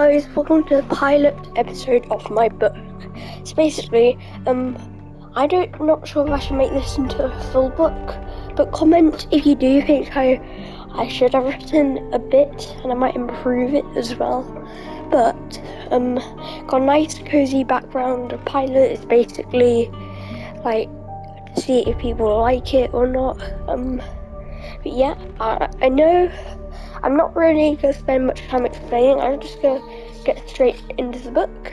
guys, welcome to the pilot episode of my book. So basically, not sure if I should make this into a full book, but comment if you do think I should have written a bit, and I might improve it as well. But got a nice cozy background. A pilot is basically like to see if people like it or not. But yeah, I know I'm not really going to spend much time explaining. I'm just going to get straight into the book.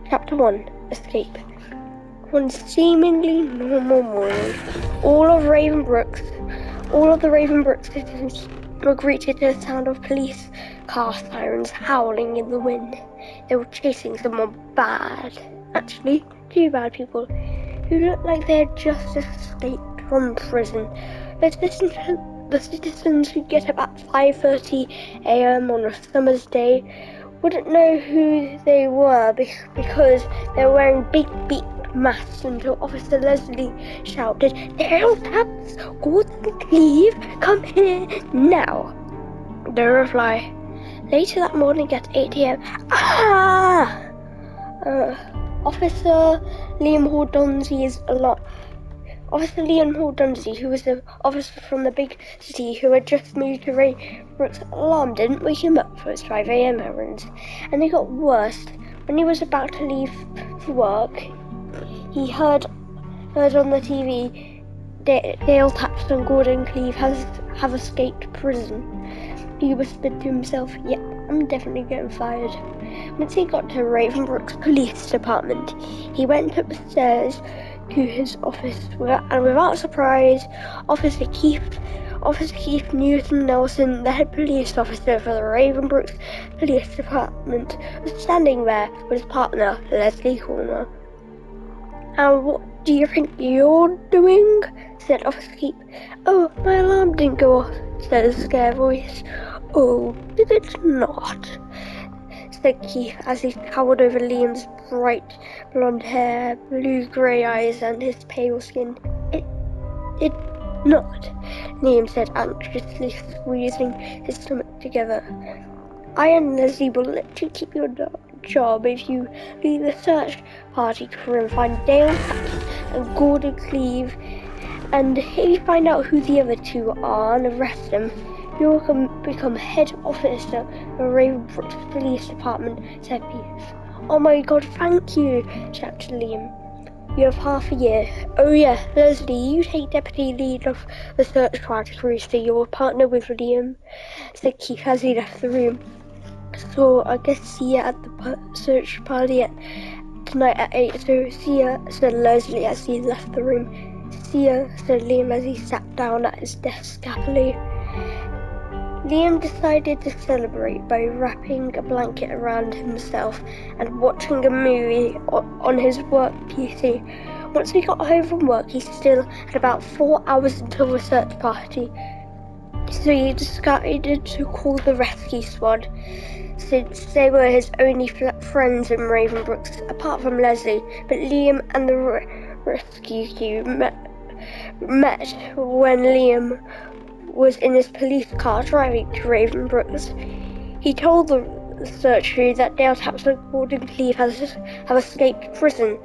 Chapter 1, Escape. One seemingly normal morning, all of the Ravenbrook citizens were greeted to the sound of police car sirens howling in the wind. They were chasing someone bad. Actually, two bad people who looked like they had just escaped from prison. The citizens who get up at 5:30 a.m. on a summer's day wouldn't know who they were because they were wearing big masks until Officer Leslie shouted, "Dale Taps, Gordon Cleve, come here now." The reply, later that morning at 8 a.m. Officer Liam Hall Dunsey, who was the officer from the big city who had just moved to Raybrook's alarm didn't wake him up for his 5 a.m. errands, and it got worse. When he was about to leave for work, he heard on the TV, Dale Taps and Gordon Cleve have escaped prison. He whispered to himself, "Yep, I'm definitely getting fired." Once he got to Ravenbrook's police department, he went upstairs to his office, and without surprise, Officer Keith Newton Nelson, the head police officer for the Ravenbrook Police Department, was standing there with his partner, Leslie Horner. "And what do you think you're doing?" said Officer Keith. "Oh, my alarm didn't go off," said a scared voice. "Oh, did it not?" said Keith as he towered over Liam's bright blonde hair, blue-grey eyes, and his pale skin. It not," Liam said, anxiously squeezing his stomach together. "I and Leslie will let you keep your job if you lead the search party crew and find Dale Taps and Gordon Cleve, and if you find out who the other two are and arrest them, you will become head officer of Ravenbrook Police Department," said Keith. "Oh my God, thank you," shouted Liam. "You have half a year." "Oh yeah, Leslie, you take deputy lead of the search party crew, so you'll partner with Liam," said Keith as he left the room. "So I guess see ya at the search party tonight at 8, so see ya," said Leslie as he left the room. "See ya," said Liam as he sat down at his desk happily. Liam decided to celebrate by wrapping a blanket around himself and watching a movie on his work PC. Once he got home from work, he still had about 4 hours until the search party, so he decided to call the rescue squad, since they were his only friends in Ravenbrook, apart from Leslie. But Liam and the rescue crew met when Liam was in his police car driving to Ravenbrook. He told the search crew that Dale Taps and Gordon Cleve have escaped prison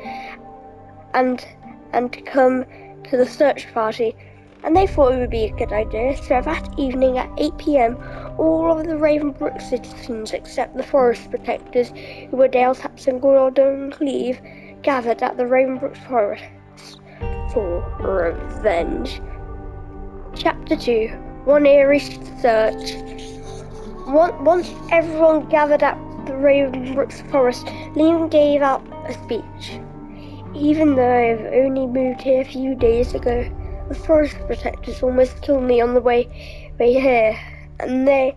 and to come to the search party, and they thought it would be a good idea. So that evening at 8 p.m, all of the Ravenbrook citizens except the forest protectors, who were Dale Taps and Gordon Cleve, gathered at the Ravenbrook forest for revenge. Chapter 2, One Eerie Search. Once everyone gathered at the Ravenbrook forest, Liam gave out a speech. "Even though I've only moved here a few days ago, the forest protectors almost killed me on the way here, and they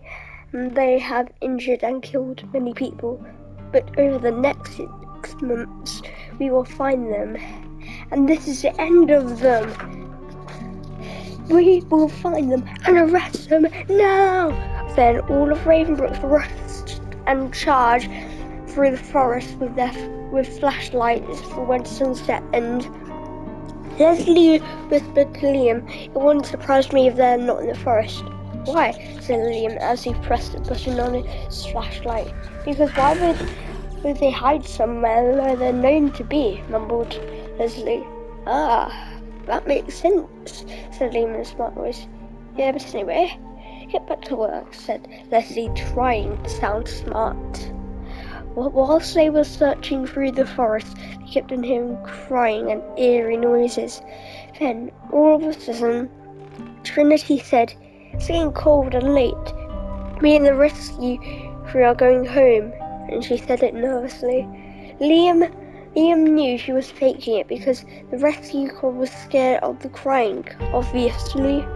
have injured and killed many people. But over the next 6 months, we will find them, and this is the end of them. We will find them and arrest them now." Then all of Ravenbrook rushed and charged through the forest with flashlights for when sunset ends. Leslie whispered to Liam, "It wouldn't surprise me if they're not in the forest." Why? Said Liam as he pressed the button on his flashlight. Because why would they hide somewhere where they're known to be? Mumbled Leslie. Ah, that makes sense, said Liam in a smart voice. Yeah, but anyway, get back to work, said Leslie, trying to sound smart. Whilst they were searching through the forest, they kept on hearing crying and eerie noises. Then, all of a sudden, Trinity said, "It's getting cold and late. Me and the rescue crew are going home," and she said it nervously. Liam knew she was faking it because the rescue crew was scared of the crying, obviously.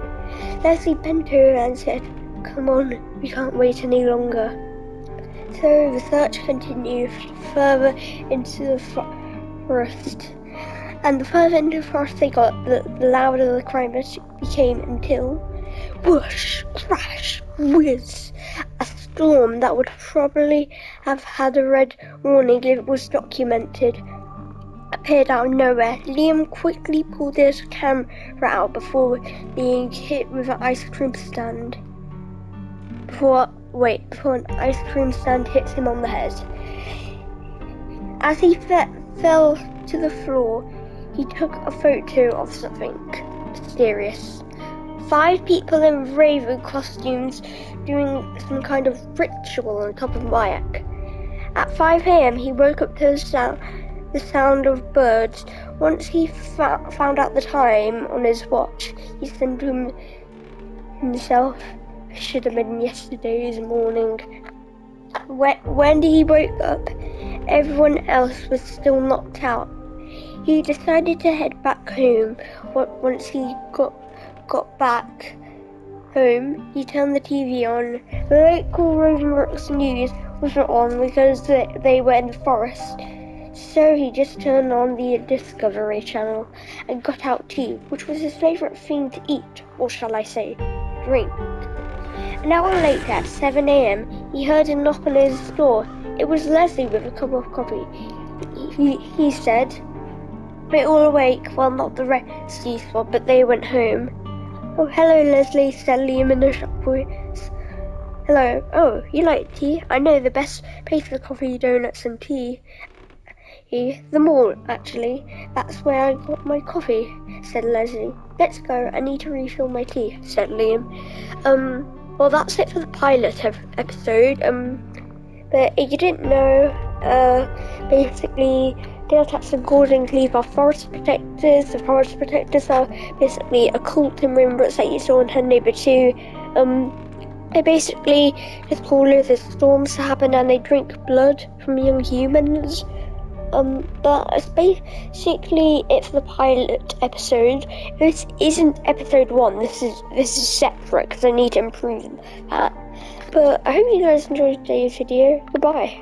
Leslie bent over and said, "Come on, we can't wait any longer." So the search continued further into the forest. And the further into the forest they got, the louder the crying became until, whoosh, crash, whiz, a storm that would probably have had a red warning if it was documented appeared out of nowhere. Liam quickly pulled his camera out before being hit with an ice cream stand. Before an ice cream stand hits him on the head. As he fell to the floor, he took a photo of something mysterious. 5 people in raven costumes doing some kind of ritual on top of Mayak. At 5 a.m. he woke up to the sound of birds. Once he found out the time on his watch, he said to himself, "It should have been yesterday's morning." When he woke up, everyone else was still knocked out. He decided to head back home. Once he got back home, he turned the TV on. The local Rosenrooks news wasn't on because they were in the forest. So he just turned on the Discovery Channel and got out tea, which was his favourite thing to eat, or shall I say, drink. An hour later, at 7 a.m, he heard a knock on his door. It was Leslie with a cup of coffee. He said, "We're all awake." Well, not the rescue squad, but they went home. "Oh, hello, Leslie," said Liam in a shocked voice. "Hello. Oh, you like tea? I know the best place for coffee, donuts and tea. The mall, actually. That's where I got my coffee," said Leslie. "Let's go. I need to refill my tea," said Liam. Well, that's it for the pilot episode. But if you didn't know, basically, Deltaps and Golden Cleave are forest protectors. The forest protectors are basically a cult in Rainbow that you saw in Her Neighbour 2. They basically just call the storms to happen and they drink blood from young humans. But it's basically it for the pilot episode. This isn't episode 1. This is separate because I need to improve that. But I hope you guys enjoyed today's video. Goodbye.